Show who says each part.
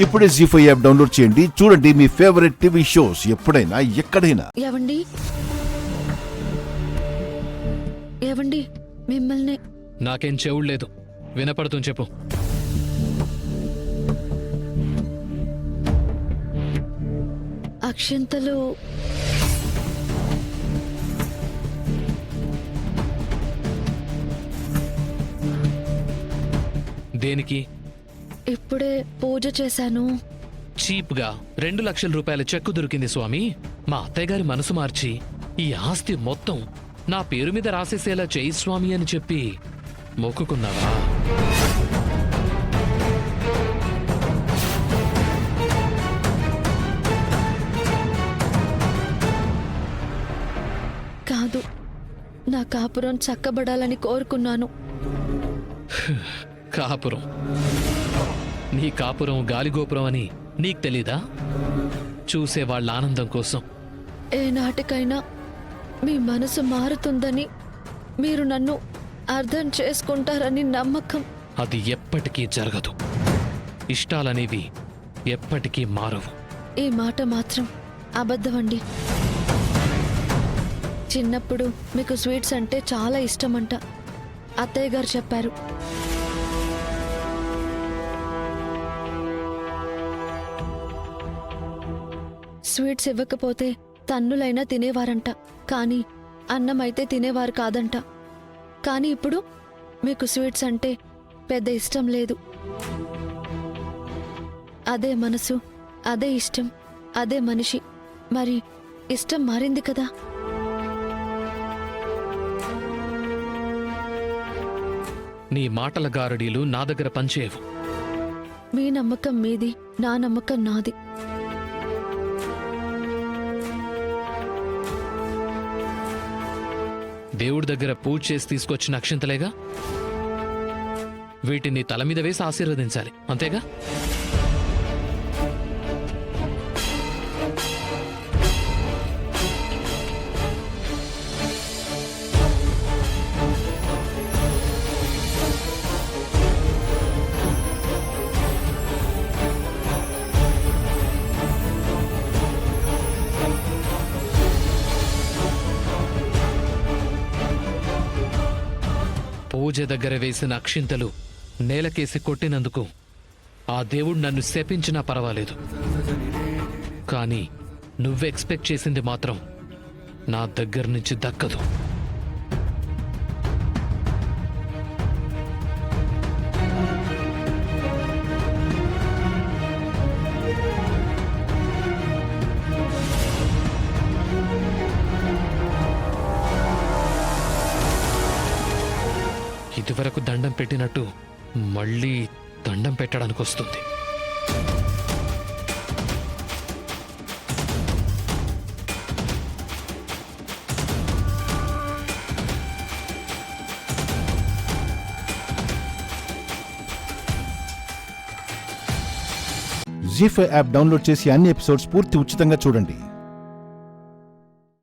Speaker 1: ఇప్పుడే జీ5 app download చేయండి. చూడండి మీ ఫేవరెట్ టీవీ షోస్ ఎప్పుడైనా ఎక్కడైనా.
Speaker 2: ఏవండి ఏవండి మిమ్మల్ని.
Speaker 3: నాకేం చెవుడు లేదు, వినపడుతుంది చెప్పు.
Speaker 2: అక్షంతలు
Speaker 3: దేనికి?
Speaker 2: ఇప్పుడే పూజ చేశాను.
Speaker 3: చీప్ గా 2 లక్షల రూపాయల చెక్కు దొరికింది స్వామి. మా అత్తయ్య గారి మనసు మార్చి ఈ ఆస్తి మొత్తం నా పేరు మీద రాసేసేలా చేయి స్వామి అని చెప్పి మొక్కుకున్నావా?
Speaker 2: కాదు, నా కాపురం చక్కబడాలని కోరుకున్నాను.
Speaker 3: కాపురం? నీ కాపురం గాలిగోపురం అని నీకు తెలీదా? చూసే వాళ్ళ ఆనందం కోసం.
Speaker 2: ఏ నాటికైనా మీ మనసు మారుతుందని, మీరు నన్ను అర్థం చేసుకుంటారని నమ్మకం.
Speaker 3: అది ఎప్పటికీ జరగదు. ఇష్టాలనేవి ఎప్పటికీ మారవు.
Speaker 2: ఈ మాట మాత్రం అబద్ధమండి. చిన్నప్పుడు మీకు స్వీట్స్ అంటే చాలా ఇష్టమంట అత్తయ్య గారు చెప్పారు. స్వీట్స్ ఇవ్వకపోతే తన్నులైనా తినేవారంట, కానీ అన్నం అయితే తినేవారు కాదంట. కానీ ఇప్పుడు మీకు స్వీట్స్ అంటే పెద్ద ఇష్టం లేదు. అదే మనసు, అదే ఇష్టం, అదే మనిషి. మరి ఇష్టం మారింది కదా.
Speaker 3: నీ మాటల గారడీలు నా దగ్గర పనిచేయవు.
Speaker 2: మీ నమ్మకం మీది, నా నమ్మకం నాది.
Speaker 3: దేవుడి దగ్గర పూజ చేసి తీసుకొచ్చిన అక్షింతలేగా, వీటిని తల మీద వేసి ఆశీర్వదించాలి, అంతేగా? పూజ దగ్గర వేసిన అక్షింతలు నేలకేసి కొట్టినందుకు ఆ దేవుడు నన్ను శపించినా పర్వాలేదు. కానీ నువ్వు ఎక్స్పెక్ట్ చేసింది మాత్రం నా దగ్గర నుంచి దక్కదు. ఇదివరకు దండం పెట్టినట్టు మళ్ళీ దండం పెట్టడానికి వస్తుంది.
Speaker 1: జీ5 యాప్ డౌన్లోడ్ చేసి అన్ని ఎపిసోడ్స్ పూర్తి ఉచితంగా చూడండి.